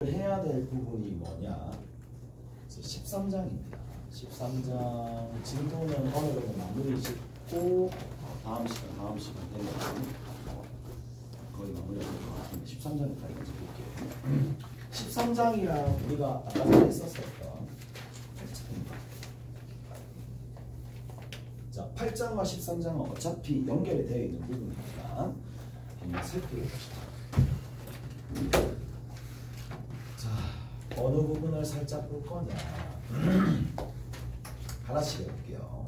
해야 될 부분이 뭐냐? 13장입니다. 13장 진도는 어느 정도 마무리 짓고 다음 시간 되면 거의 마무리가 될 것 같은데 13장까지 볼게요. 13장이랑 우리가 아까 전에 썼었던 8장입니다. 자, 8장과 13장은 어차피 연결이 되어 있는 부분이니까 한번 살펴봅시다. 자, 어느 부분을 살짝 볼 거냐? 하나씩 해볼게요.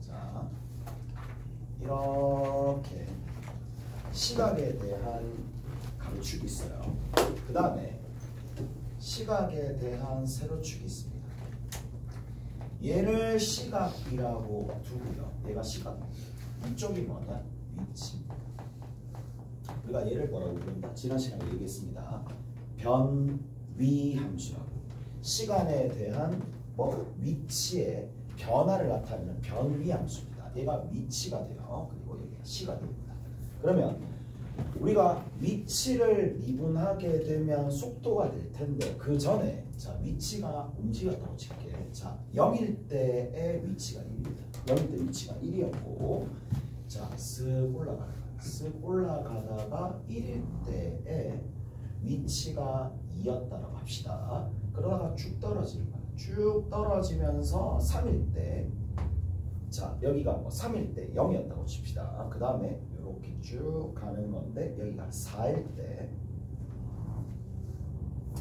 자, 이렇게 시각에 대한 가로축이 있어요. 그 다음에 시각에 대한 세로축이 있습니다. 얘를 시각이라고 두고요. 얘가 시각입니다. 이쪽이 뭐냐? 위치입니다. 우리가 얘를 뭐라고 부른다? 지난 시간에 얘기했습니다. 변위 함수라고. 시간에 대한 위치의 변화를 나타내는 변위 함수입니다. 얘가 위치가 돼요. 그리고 여기가 시각입니다. 그러면 우리가 위치를 미분하게 되면 속도가 될 텐데 그 전에 자 위치가 움직였다고 칠게. 자 0일 때의 위치가 1입니다. 0일 때 위치가 1이었고 자 쓱 올라가다가 1일 때의 위치가 2였다라고 합시다. 그러다가 쭉 떨어질 거예요. 쭉 떨어지면서 3일 때 자 여기가 뭐 3일 때 0이었다고 칩시다. 그 다음에 이렇게 쭉 가는 건데 여기가 4일 때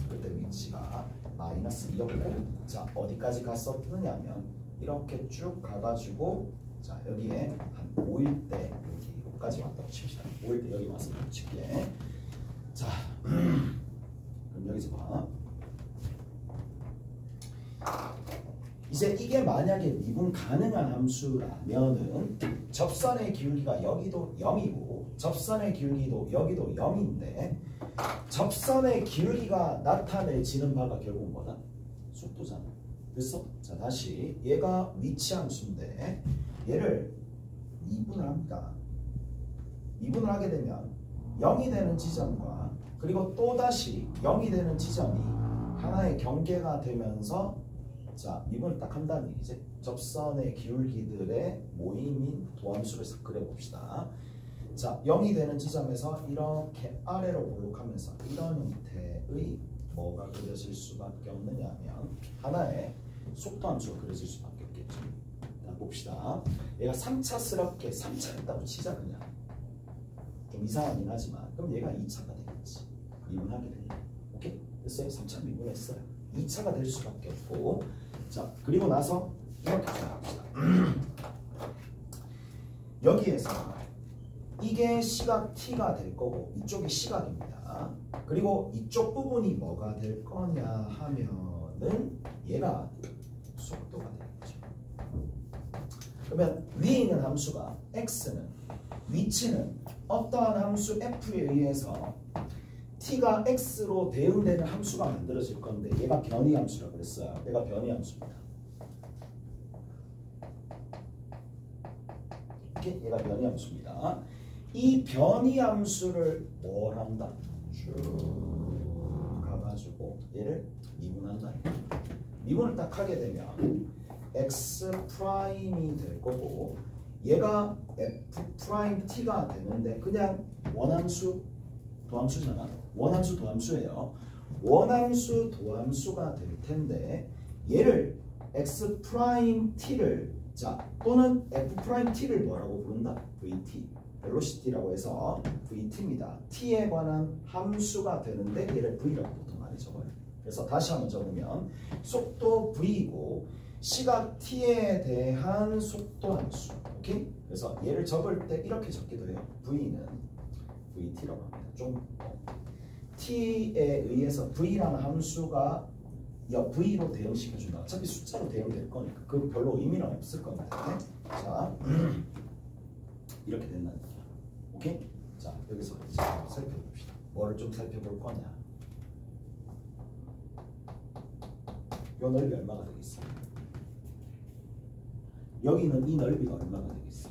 그때 위치가 마이너스 2였고 자 어디까지 갔었느냐면 이렇게 쭉 가가지고 자 여기에 한 5일 때 여기까지 왔다고 칩시다. 5일 때 여기 와서 칠게. 자 그럼 여기서 봐. 이제 이게 만약에 미분 가능한 함수라면은 접선의 기울기가 여기도 0이고 접선의 기울기도 여기도 0인데 접선의 기울기가 나타내지는 바가 결국 뭐다? 속도잖아. 됐어? 자 다시 얘가 위치 함수인데 얘를 미분을 합니다. 미분을 하게 되면 0이 되는 지점과 그리고 또다시 0이 되는 지점이 하나의 경계가 되면서 자 미분을 딱 한다는 얘기지. 접선의 기울기들의 모임인 도함수를 그려봅시다. 자 0이 되는 지점에서 이렇게 아래로 볼록하면서 이런 형태의 뭐가 그려질 수밖에 없느냐면 하나의 속도함수가 그려질 수밖에 없겠죠. 자 봅시다. 얘가 3차스럽게 3차 했다고 치자. 그냥 좀 이상하긴 하지만 그럼 얘가 2차가 되겠지. 미분하게 되니까. 오케이? 됐어요? 3차 미분했어요. 2차가 될 수밖에 없고 자 그리고 나서 이렇게 생각합시다. 여기에서 이게 시각 t가 될 거고 이쪽이 시각입니다. 그리고 이쪽 부분이 뭐가 될 거냐 하면은 얘가 속도가 되겠죠. 그러면 위에 있는 함수가 x는 위치는 어떠한 함수 f에 의해서 t가 x로 대응되는 함수가 만들어질 건데 얘가 변이 함수라고 그랬어요. 얘가 변이 함수입니다. 이렇게 얘가 변이 함수입니다. 이 변이 함수를 뭘 한다? 쭉 가가지고 얘를 미분한다. 미분을 딱 하게 되면 x 프라임이 될 거고 얘가 f 프라임 t가 되는데 그냥 원함수 도함수잖아. 원함수 도함수예요. 원함수 도함수가 될 텐데 얘를 x 프라임 t를 자 또는 f 프라임 t를 뭐라고 부른다? vt 벨로시티라고 해서 vt입니다. t에 관한 함수가 되는데 얘를 v라고 보통 많이 적어요. 그래서 다시 한번 적으면 속도 v이고 시각 t에 대한 속도 함수. 오케이? 그래서 얘를 적을 때 이렇게 적기도 해요. v는 vt라고 합니다. 좀 t에 의해서 v라는 함수가 v로 대응시켜준다. 어차피 숫자로 대응될 거니까 그 별로 의미는 없을 겁니다. 자 이렇게 된다는 거야. 오케이? 자 여기서 이제 살펴봅시다. 뭐를 좀 살펴볼 거냐? 이 넓이 얼마가 되겠어? 여기는 이 넓이가 얼마가 되겠어?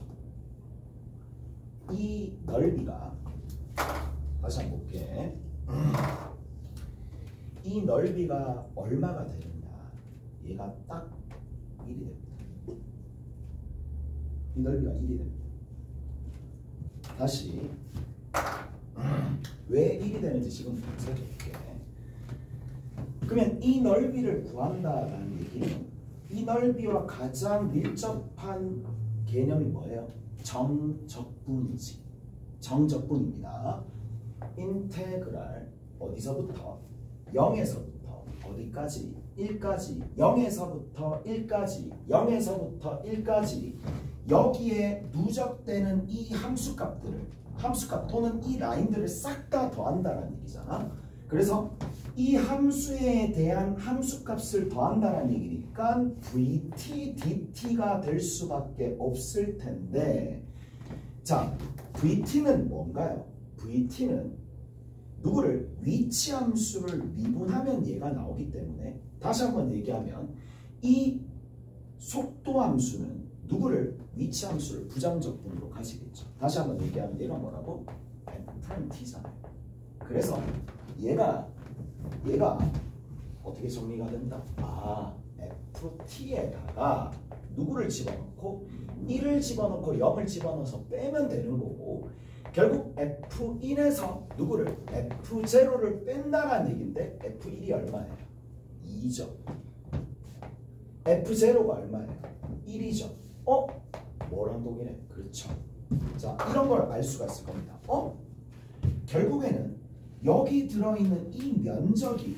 이 넓이가 다시 한번 볼게. 이 넓이가 얼마가 되느냐? 얘가 딱 1이 됩니다. 이 넓이가 1이 됩니다. 다시 왜 1이 되는지 지금 설명해줄게. 그러면 이 넓이를 구한다라는 얘기는 이 넓이와 가장 밀접한 개념이 뭐예요? 정적분이지. 정적분입니다. 인테그랄 어디서부터? 0에서부터 어디까지? 1까지. 0에서부터 1까지. 0에서부터 1까지. 여기에 누적되는 이 함수값들을, 함수값 또는 이 라인들을 싹 다 더한다는 얘기잖아. 그래서 이 함수에 대한 함수값을 더한다는 얘기니까 VT, DT가 될 수밖에 없을 텐데, 자, VT는 뭔가요? VT는 누구를 위치 함수를 미분하면 얘가 나오기 때문에, 다시 한번 얘기하면 이 속도 함수는 누구를 위치 함수를 부정적분으로 가지겠죠. 다시 한번 얘기하면 얘가 뭐라고? F'T잖아요. 그래서 얘가 어떻게 정리가 된다? 아, FT에다가 누구를 집어넣고 1을 집어넣고 0을 집어넣어서 빼면 되는 거고, 결국 F1에서 누구를 F0를 뺀다라는 얘기인데 F1이 얼마예요? 2죠. F0가 얼마예요? 1이죠. 뭐랑 동일해? 그렇죠. 자, 이런 걸 알 수가 있을 겁니다. 결국에는 여기 들어있는 이 면적이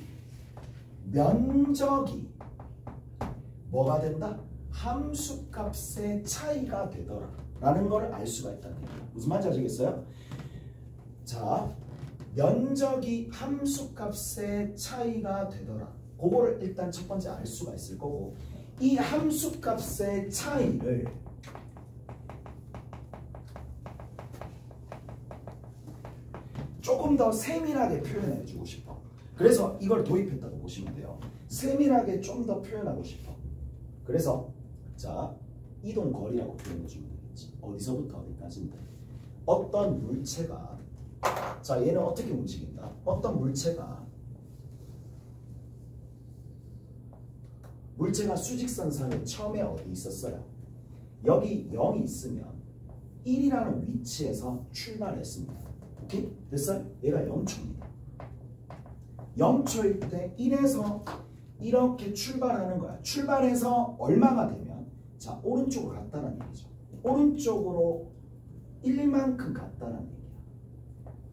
뭐가 된다? 함수값의 차이가 되더라 라는 걸 알 수가 있다는 얘기예요. 무슨 말인지 아시겠어요? 자, 면적이 함수값의 차이가 되더라. 그거를 일단 첫 번째 알 수가 있을 거고, 이 함수값의 차이를 조금 더 세밀하게 표현해 주고 싶어. 그래서 이걸 도입했다고 보시면 돼요. 세밀하게 좀 더 표현하고 싶어. 그래서 자, 이동 거리라고 표현해 주면 되겠지. 어디서부터 어디까지인데, 어떤 물체가, 자, 얘는 어떻게 움직인다? 어떤 물체가 수직선상에 처음에 어디 있었어요? 여기 0이 있으면 1이라는 위치에서 출발했습니다. 오케이? 됐어요? 얘가 0초입니다. 0초일 때 1에서 이렇게 출발하는 거야. 출발해서 얼마가 되면, 자, 오른쪽으로 갔다는 얘기죠. 오른쪽으로 1만큼 갔다는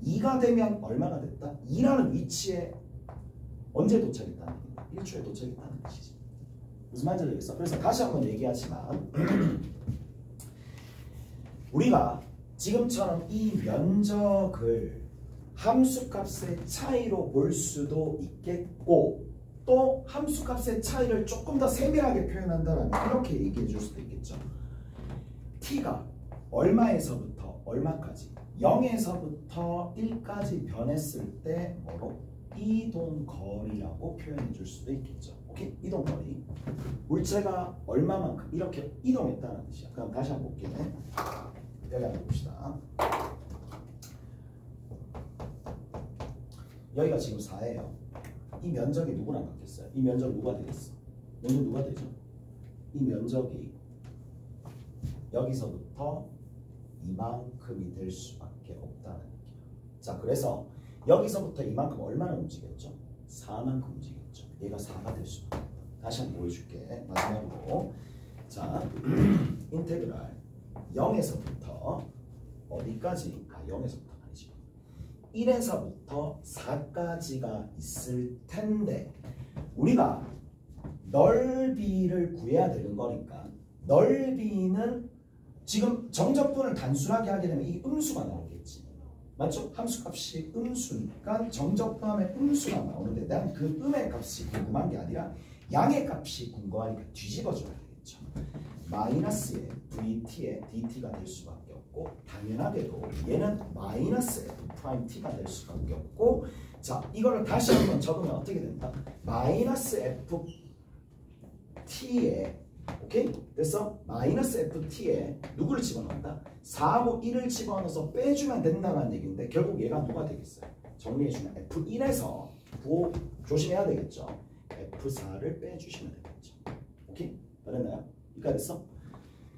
얘기야. 2가 되면 얼마가 됐다? 2라는 위치에 언제 도착했다는 얘기야? 1초에 도착했다는 뜻이지. 무슨 말인지 알겠어? 그래서 다시 한번 얘기하지만 우리가 지금처럼 이 면적을 함수값의 차이로 볼 수도 있겠고, 또 함수값의 차이를 조금 더 세밀하게 표현한다면 이렇게 얘기해 줄 수도 있겠죠. t가 얼마에서부터 얼마까지, 0에서부터 1까지 변했을 때 뭐로? 이동거리라고 표현해 줄 수도 있겠죠. 오케이? 이동거리. 물체가 얼마만큼 이렇게 이동했다는 뜻이야. 그럼 다시 한번 볼게요. 여기 한번 봅시다. 여기가 지금 4예요. 이 면적이 누구랑 같겠어요? 이 면적 누가 되겠어? 면적 누가 되죠? 이 면적이 여기서부터 이만큼이 될 수밖에 없다는 얘기야. 자, 그래서 여기서부터 이만큼 얼마나 움직였죠? 4만큼 움직였죠. 얘가 4가 될 수밖에 없다. 다시 한번 보여줄게. 마지막으로. 자, 인테그랄 0에서부터 어디까지? 0에서부터 아니지. 1에서부터 4까지가 있을 텐데, 우리가 넓이를 구해야 되는 거니까, 넓이는 지금 정적분을 단순하게 하게 되면 이 음수가 나오겠지. 맞죠? 함수값이 음수니까 정적분하면 음수가 나오는데, 난 그 음의 값이 궁금한 게 아니라 양의 값이 궁금하니까 뒤집어줘야 되겠죠. 마이너스의 VT의 DT가 될 수밖에 없고, 당연하게도 얘는 마이너스 F'T가 될 수밖에 없고, 자, 이거를 다시 한번 적으면 어떻게 된다? 마이너스 FT에, 오케이? 그래서 마이너스 FT에 누구를 집어넣는다? 4하고 1을 집어넣어서 빼주면 된다는 얘기인데, 결국 얘가 누가 되겠어요? 정리해주면 F1에서 구호 조심해야 되겠죠. F4를 빼주시면 되겠죠. 오케이? 알았나요? 여기까지 됐어?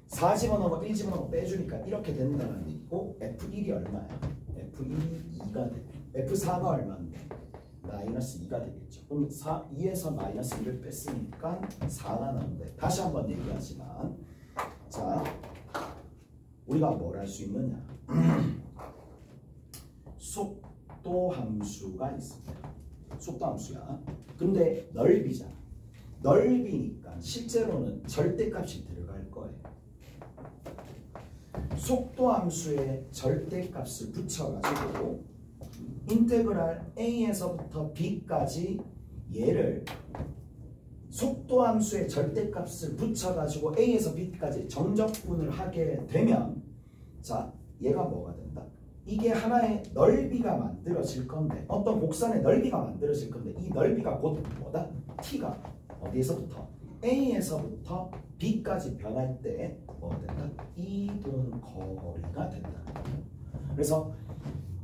4 집어넣고 1 집어넣고 빼주니까 이렇게 된다는 얘기고 F1이 얼마야? F1이 2가 되고 F4가 얼마인데? 마이너스 2가 되겠죠. 그럼 2에서 마이너스 2를 뺐으니까 4가 나오는데 다시 한번 얘기하지만 자 우리가 뭘 할 수 있느냐 속도 함수가 있습니다. 속도 함수야. 근데 넓이잖아. 넓이니까 실제로는 절대값이 들어갈 거예요. 속도 함수에 절대값을 붙여가지고 인테그랄 a에서부터 b까지 얘를 속도 함수의 절대값을 붙여가지고 a에서 b까지 정적분을 하게 되면 자 얘가 뭐가 된다? 이게 하나의 넓이가 만들어질 건데 어떤 곡선의 넓이가 만들어질 건데 이 넓이가 곧 뭐다? t가 어디에서부터? a에서부터 b까지 변할 때 뭐가 된다? 이동거리가 된다. 그래서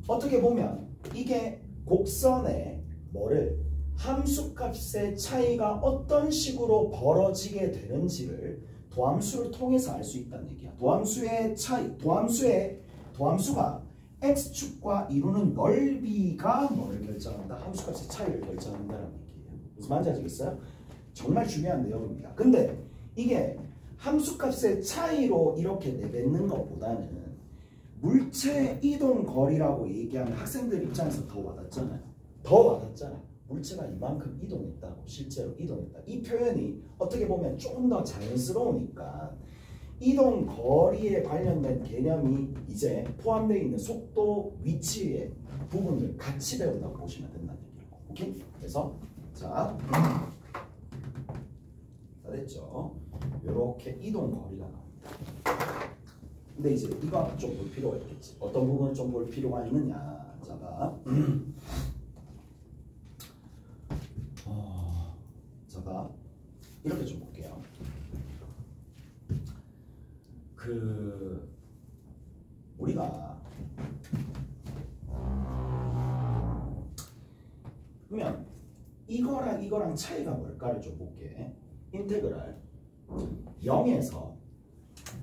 어떻게 보면 이게 곡선의 뭐를 함수값의 차이가 어떤 식으로 벌어지게 되는지를 도함수를 통해서 알 수 있다는 얘기야. 도함수의 차이, 도함수가 x축과 이루는 넓이가 뭐를 결정한다? 함수값의 차이를 결정한다는 얘기예요. 무슨 말인지 아시겠어요? 정말 중요한 내용입니다. 근데 이게 함수값의 차이로 이렇게 내뱉는 것보다는 물체 이동 거리라고 얘기하면 학생들 입장에서 더 와닿잖아요. 더 와닿잖아요. 물체가 이만큼 이동했다고, 실제로 이동했다. 이 표현이 어떻게 보면 조금 더 자연스러우니까 이동 거리에 관련된 개념이 이제 포함되어 있는 속도, 위치의 부분을 같이 배운다고 보시면 된다는 얘기예요. 오케이? 그래서 자 됐죠? 이렇게 이동 거리가 나옵니다. 근데 이제 이거 좀 볼 필요가 있겠지. 어떤 부분을 좀 볼 필요가 있느냐. 자 봐. 자 봐. 이렇게 좀 볼게요. 우리가 그러면 이거랑 차이가 뭘까를 좀 볼게. 인테그랄 0에서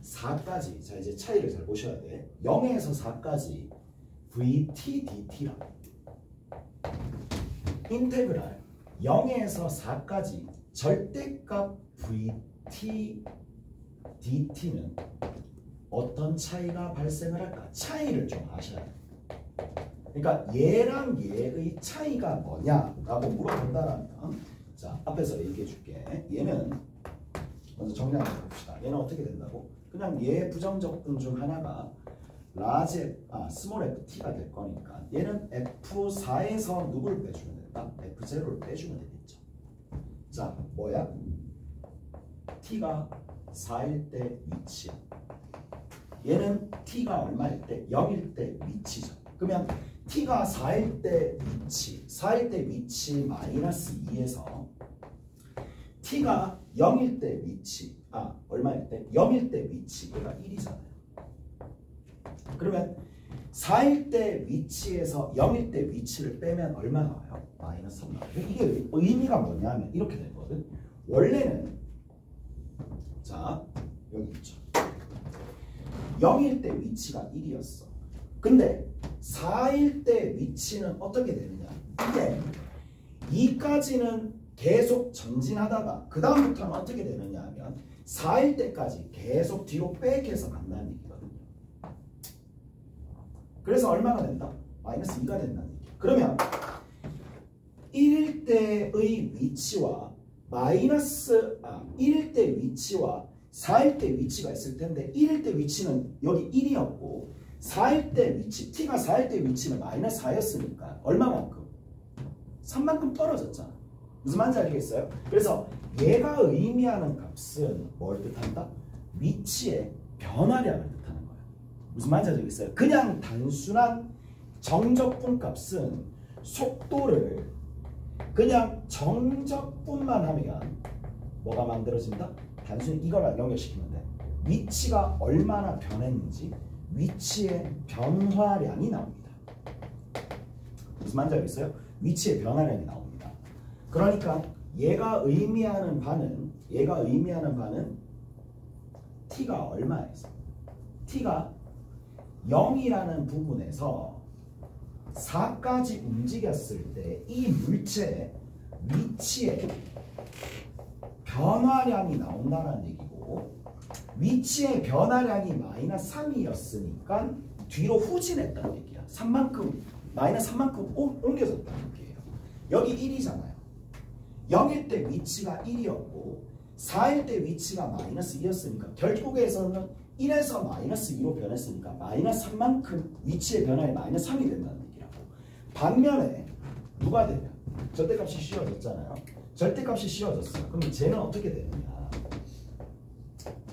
4까지 자 이제 차이를 잘 보셔야 돼. 0에서 4까지 vt dt라. 인테그랄 0에서 4까지 절대값 vt dt는 어떤 차이가 발생을 할까? 차이를 좀 아셔야 돼. 그러니까 얘랑 얘의 차이가 뭐냐라고 물어본다라면 자 앞에서 얘기해 줄게. 얘는 먼저 정리 한번 해봅시다. 얘는 어떻게 된다고? 그냥 얘 부정적분 중 하나가 스몰 ft가 될 거니까 얘는 f4에서 누구를 빼주면 된다? f0를 빼주면 되겠죠. 자 뭐야? t가 4일 때 위치야. 얘는 t가 얼마일 때? 0일 때 위치죠. 그러면 t가 4일 때 위치, 4일 때 위치 마이너스 2에서 t가 0일 때 위치, 얼마일 때? 0일 때 위치, 얘가 1이잖아요. 그러면 4일 때 위치에서 0일 때 위치를 빼면 얼마 나와요? 마이너스 3 나와요. 이게 의미가 뭐냐면 이렇게 되거든. 원래는 자 여기 있죠. 0일 때 위치가 1이었어. 근데 4일 때 위치는 어떻게 되느냐? 이게 2까지는 계속 전진하다가 그 다음부터는 어떻게 되느냐 하면 4일 때까지 계속 뒤로 백해서 간다는 얘기거든요. 그래서 얼마가 된다? 마이너스 2가 된다는 얘기예요. 그러면 1일 때의 위치와 1일 때 위치와 4일 때 위치가 있을 텐데 1일 때 위치는 여기 1이었고 4일 때 위치, t가 4일 때 위치는 마이너스 4였으니까 얼마만큼? 3만큼 떨어졌잖아. 무슨 말인지 알겠어요? 그래서 얘가 의미하는 값은 뭘 뜻한다? 위치의 변화량을 뜻하는 거예요. 무슨 말인지 알겠어요? 그냥 단순한 정적분 값은 속도를 그냥 정적분만 하면 뭐가 만들어진다? 단순히 이거랑 연결시키면 돼. 위치가 얼마나 변했는지 위치의 변화량이 나옵니다. 무슨 말인지 알겠어요? 위치의 변화량이 나옵니다. 그러니까 얘가 의미하는 바는 t가 얼마에서 t가 0이라는 부분에서 4까지 움직였을 때 이 물체의 위치에 변화량이 나온다는 얘기고, 위치의 변화량이 마이너스 3이었으니까 뒤로 후진했다는 얘기야. 3만큼 마이너스 3만큼 옮겨졌다는 얘기예요. 여기 1이잖아요. 0일 때 위치가 1이었고 4일 때 위치가 마이너스 2였으니까 결국에서는 1에서 마이너스 2로 변했으니까 마이너스 3만큼 위치의 변화에 마이너스 3이 된다는 얘기라고. 반면에 누가 되냐? 절대값이 씌워졌잖아요. 절대값이 씌워졌어요. 그럼 쟤는 어떻게 되느냐?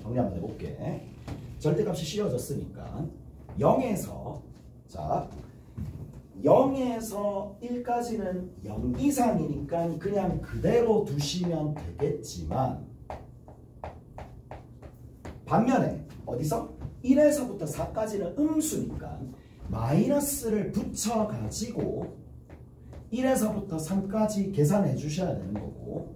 정리 한번 해볼게. 절대값이 씌워졌으니까 0에서 1까지는 0 이상이니까 그냥 그대로 두시면 되겠지만, 반면에 어디서? 1에서부터 4까지는 음수니까 마이너스를 붙여가지고 1에서부터 3까지 계산해 주셔야 되는 거고,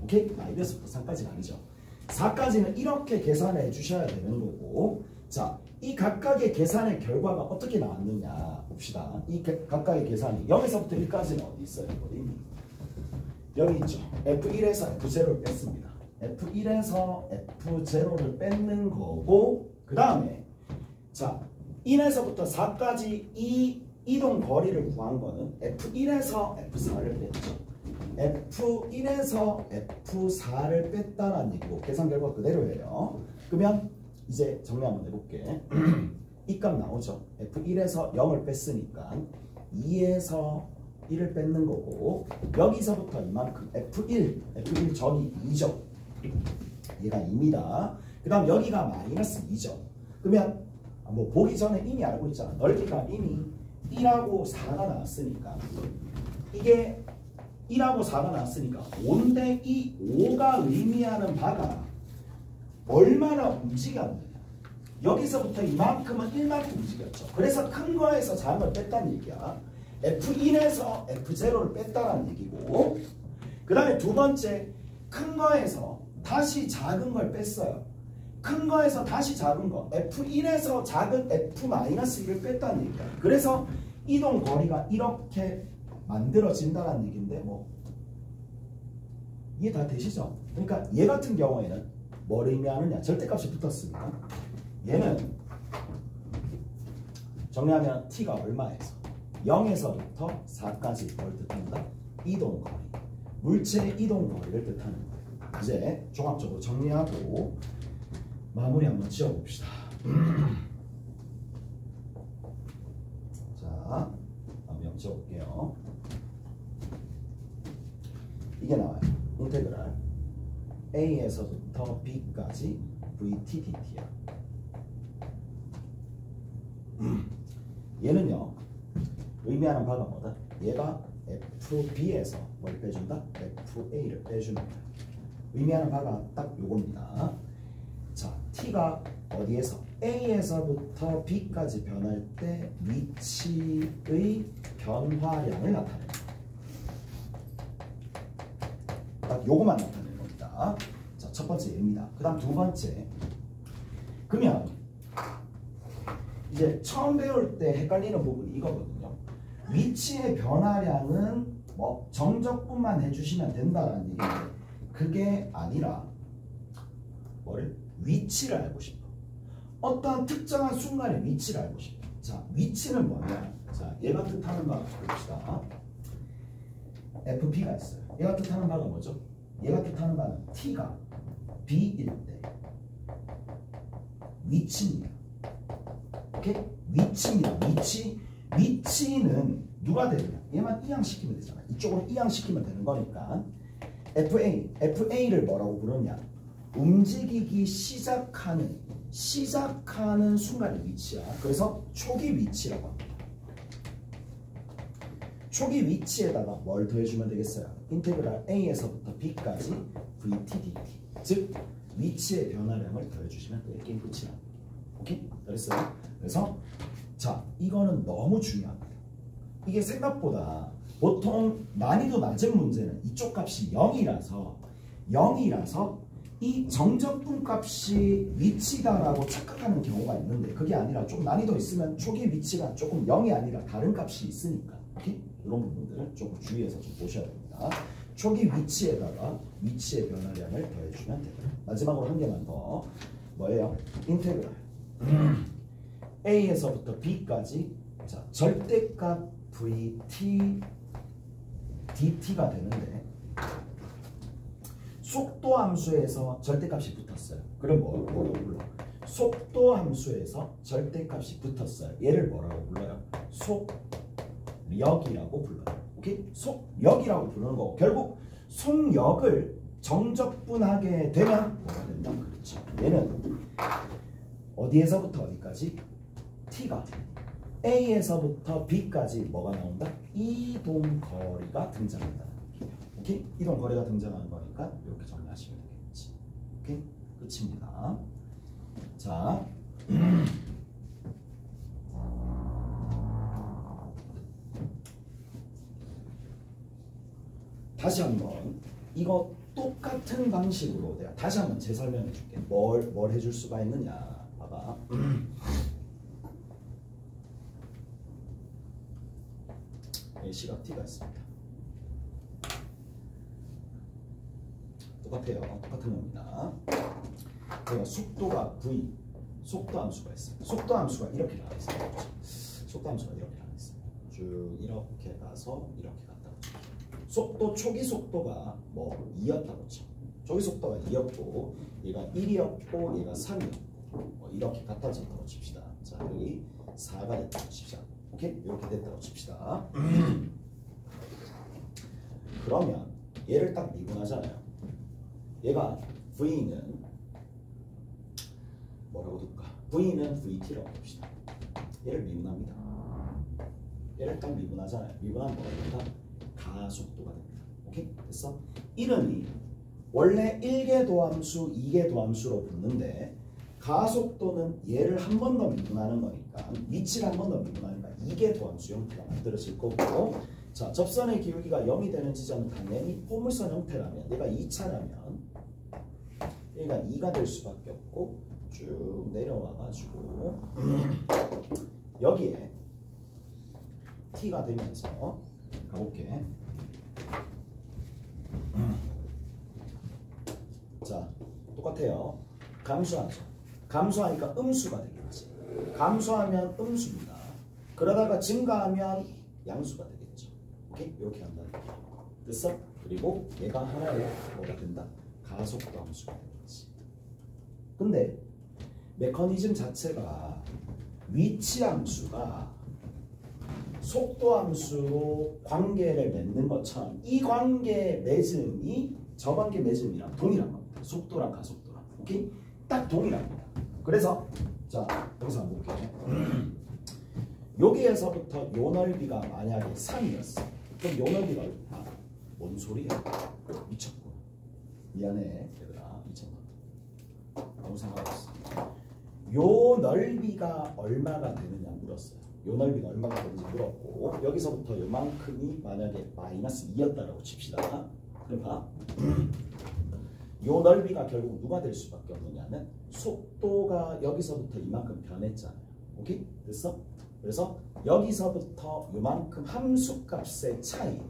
오케이? 1에서부터 3까지는 아니죠. 4까지는 이렇게 계산해 주셔야 되는 거고, 자, 이 각각의 계산의 결과가 어떻게 나왔느냐 봅시다. 이 각각의 계산이 0에서부터 1까지는 어디 있어요? 여기 있죠. F1에서 F0를 뺐습니다. F1에서 F0를 뺏는 거고, 그 다음에 자, 1에서부터 4까지 이 이동 거리를 구한 거는 F1에서 F4를 뺐죠. F1에서 F4를 뺐다는 얘기고, 계산 결과 그대로예요. 그러면 이제 정리 한번 해볼게. 이 값 나오죠. F1에서 0을 뺐으니까 2에서 1을 뺏는 거고, 여기서부터 이만큼 F1 저기 2죠. 얘가 2입니다. 그 다음 여기가 마이너스 2죠. 그러면 뭐 보기 전에 이미 알고 있잖아. 넓이가 이미 1하고 4가 나왔으니까, 이게 1하고 4가 나왔으니까 5인데 이 5가 의미하는 바가 얼마나 움직였느냐. 여기서부터 이만큼은 1만큼 움직였죠. 그래서 큰 거에서 작은 걸 뺐다는 얘기야. F1에서 F0를 뺐다는 얘기고, 그 다음에 두 번째, 큰 거에서 다시 작은 걸 뺐어요. 큰 거에서 다시 작은 거, F1에서 작은 F-1을 뺐다는 얘기야. 그래서 이동 거리가 이렇게 만들어진다는 얘기인데, 뭐 이해 다 되시죠? 그러니까 얘 같은 경우에는 뭘 의미하느냐? 절대값이 붙었으니까 얘는 정리하면 t가 얼마에서 0에서부터 4까지 뭘 뜻한다? 이동 거리, 물체의 이동 거리를 뜻하는 거예요. 이제 종합적으로 정리하고 마무리 한번 지어봅시다. 자, 한번 지어볼게요. 이게 나와요. 인테그랄 A에서부터 B까지 VTDT야. 얘는요, 의미하는 바가 뭐다? 얘가 FB에서 뭘 빼준다? FA를 빼주는 거야. 의미하는 바가 딱 요겁니다. 자, T가 어디에서? A에서부터 B까지 변할 때 위치의 변화량을 나타내는 거야. 딱 요거만 나타내는 겁니다. 자, 첫 번째 얘입니다. 그 다음 두 번째. 그러면 이제 처음 배울 때 헷갈리는 부분이 이거거든요. 위치의 변화량은 뭐 정적분만 해주시면 된다는 얘기인데, 그게 아니라 뭐를? 위치를 알고 싶어. 어떠한 특정한 순간의 위치를 알고 싶어. 자, 위치는 뭐냐? 자, 얘가 뜻하는 바가 봅시다. FP가 있어요. 얘가 뜻하는 바가 뭐죠? 얘가 뜻하는 바는 T가 B일 때 위치입니다. 오케이? 위치입니다. 위치는 누가 되느냐? 얘만 이항시키면 되잖아. 이쪽으로 이항시키면 되는 거니까 FA를 뭐라고 부르냐? 움직이기 시작하는 순간의 위치야. 그래서 초기 위치라고 합니다. 초기 위치에다가 뭘 더해주면 되겠어요? 인테그랄 A에서부터 B까지 VTDT, 즉 위치의 변화량을 더해주시면 돼. 게임 끝이야. 오케이? 됐어요? 그래서 자, 이거는 너무 중요합니다. 이게 생각보다 보통 난이도 낮은 문제는 이쪽 값이 0이라서 이 정적분 값이 위치다라고 착각하는 경우가 있는데 그게 아니라 좀 난이도 있으면 초기 위치가 조금 0이 아니라 다른 값이 있으니까 오케이? 이런 부분들을 조금 주의해서 좀 보셔야 됩니다. 초기 위치에다가 위치의 변화량을 더해주면 됩니다. 마지막으로 한 개만 더 뭐예요? 인테그랄 A에서부터 B까지 자 절대값 VT DT가 되는데 속도 함수에서 절대값이 붙었어요. 그럼 뭐라고 불러? 속도 함수에서 절대값이 붙었어요. 얘를 뭐라고 불러요? 속력이라고 불러요. 오케이? 속력이라고 부르는 거. 결국 속력을 정적분하게 되면 뭐가 된다? 그렇죠. 얘는 어디에서부터 어디까지? T가 A에서부터 B까지 뭐가 나온다? 이동거리가 등장한다. 오케이? 이동거리가 등장하는 거니까 이렇게 정리하시면 되겠지. 오케이? 끝입니다. 자, 다시 한번 이거 똑같은 방식으로 내가 다시 한번 재설명해 줄게. 뭘 해줄 수가 있느냐. 봐봐. 시각 T가 있습니다. 똑같아요. 똑같은 겁니다. 제가 속도가 V, 속도 함수가 있어요. 속도 함수가 이렇게 나와 있어요. 속도 함수가 이렇게 나와 있어요. 쭉 이렇게 가서 이렇게 갔다고 쳐. 속도 초기 속도가 뭐 2였다고 쳐. 초기 속도가 2였고 얘가 1이었고 얘가 3이었고 뭐 이렇게 같아졌다고 칩시다. 자 여기 4가 됐다고 칩시다. 오케이? 이렇게 됐다고 칩시다. 그러면 얘를 딱 미분하잖아요. 얘가 V는 뭐라고 둘까? V는 VT라고 봅시다. 얘를 미분합니다. 얘를 딱 미분하잖아요. 미분하면 뭐가 된다? 가속도가 됩니다. 오케이? 됐어? 이름이 원래 1개 도함수, 2개 도함수로 붙는데 가속도는 얘를 한 번 더 미분하는 거니까 위치를 한 번 더 미분하니까 2개 도함수 형태가 만들어질 거고 자 접선의 기울기가 0이 되는 지점은 당연히 포물선 형태라면 얘가 2차라면 얘가 2가 될 수밖에 없고 쭉 내려와가지고 여기에 T가 되면서 가볼게. 자 똑같아요. 감수하죠. 감소하니까 음수가 되겠지. 감소하면 음수입니다. 그러다가 증가하면 양수가 되겠죠. 오케이? 이렇게 간다는 거죠. 됐어? 그리고 얘가 하나의 뭐가 된다? 가속도 함수가 되겠지. 근데 메커니즘 자체가 위치 함수가 속도 함수로 관계를 맺는 것처럼 이 관계 맺음이 저 관계 맺음이랑 동일한 겁니다. 속도랑 가속도랑. 오케이? 딱 동일합니다. 그래서 자 여기서 한번 볼게요. 여기에서부터 요 넓이가 만약에 3이었어. 그럼 요 넓이가 뭔 소리야? 미쳤구나. 미안해 얘들아. 미쳤나? 아무 생각 없어. 요 넓이가 얼마가 되느냐 물었어요. 요 넓이가 얼마가 되는지 물었고 여기서부터 요만큼이 만약에 마이너스 2였다라고 칩시다. 그럼 봐. 요 넓이가 결국 누가 될 수밖에 없느냐는 속도가 여기서부터 이만큼 변했잖아요. 오케이? 됐어? 그래서 여기서부터 요만큼 함수값의 차이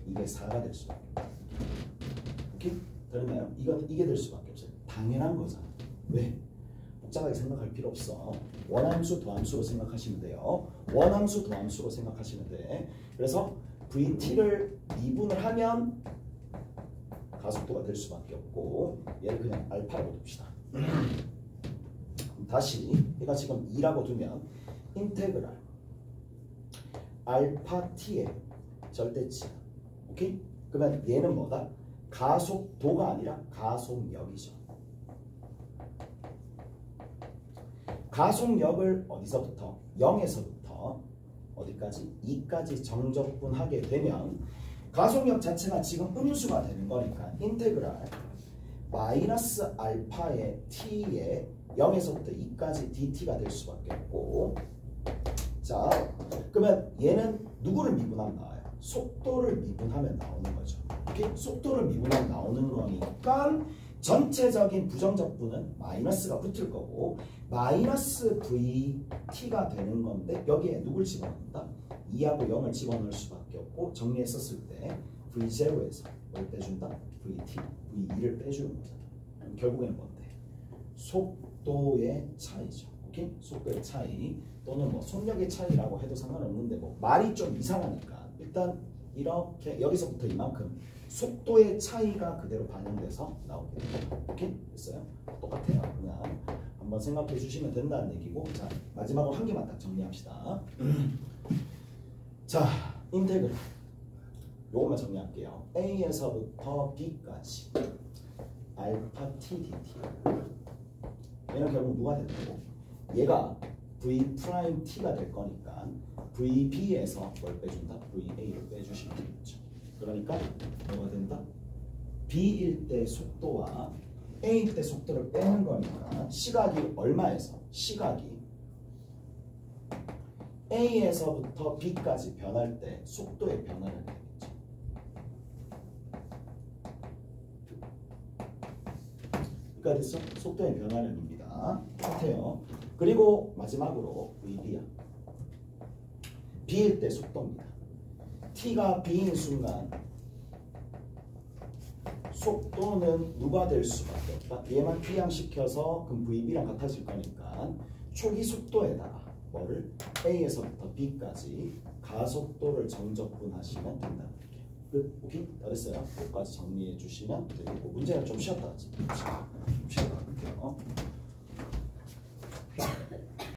이게 4가 될 수밖에 없어요. 오케이? 됐나요? 이게 될 수밖에 없어요. 당연한 거잖아. 왜? 복잡하게 생각할 필요 없어. 원함수, 도함수로 생각하시면 돼요. 원함수, 도함수로 생각하시면 돼. 그래서 VT를 미분을 하면 가속도가 될 수밖에 없고 얘를 그냥 알파라고 둡시다. 다시 얘가 지금 2라고 두면 인테그랄 알파 t의 절대치야. 오케이? 그러면 얘는 뭐다? 가속도가 아니라 가속력이죠. 가속력을 어디서부터? 0에서부터 어디까지? 2까지 정적분하게 되면 가속력 자체가 지금 음수가 되는 거니까 인테그랄 마이너스 알파의 t의 0에서부터 2까지 dt가 될 수밖에 없고 자 그러면 얘는 누구를 미분하면 나와요? 속도를 미분하면 나오는 거죠. 오케이? 속도를 미분하면 나오는 거니까 전체적인 부정적분은 마이너스가 붙을 거고 마이너스 VT가 되는 건데 여기에 누굴 집어넣는다? 2하고 0을 집어넣을 수밖에 없고 정리했었을 때 V0에서 뭘 빼준다? VT, V2를 빼주는 거다. 결국에는 뭔데? 속도의 차이죠. 오케이? 속도의 차이 또는 뭐 속력의 차이라고 해도 상관없는데 뭐 말이 좀 이상하니까 일단 이렇게 여기서부터 이만큼 속도의 차이가 그대로 반영돼서 나오게 됩니다. 오케이? 됐어요? 똑같아요. 그냥 한번 생각해 주시면 된다는 얘기고 자 마지막으로 한 개만 딱 정리합시다. 자 인테그랄 요것만 정리할게요. A에서부터 B까지 알파 T dt 얘는 결국 누가 된다고? 얘가 V 프라임 T가 될 거니까 VB에서 뭘 빼준다? VA를 빼주시면 되겠죠. 그러니까 뭐가 된다? B일 때 속도와 A일 때 속도를 빼는 거니까 시각이 얼마에서? 시각이 A에서부터 B까지 변할 때 속도의 변화를 되겠죠. 여기까지 됐어? 속도의 변화량입니다. 같아요. 그리고 마지막으로 VB야. B일 때 속도입니다. T가 B인 순간 속도는 누가 될 수밖에 없다. 얘만 귀향시켜서 그럼 VB랑 같아질 거니까 초기 속도에다가 뭐를 A에서부터 B까지 가속도를 정적분하시면 된다는 얘기예요. 끝. 오케이? 다 됐어요? 여기까지 정리해 주시면 되고 문제가 좀 쉬었다. 좀 쉬었다 할게요.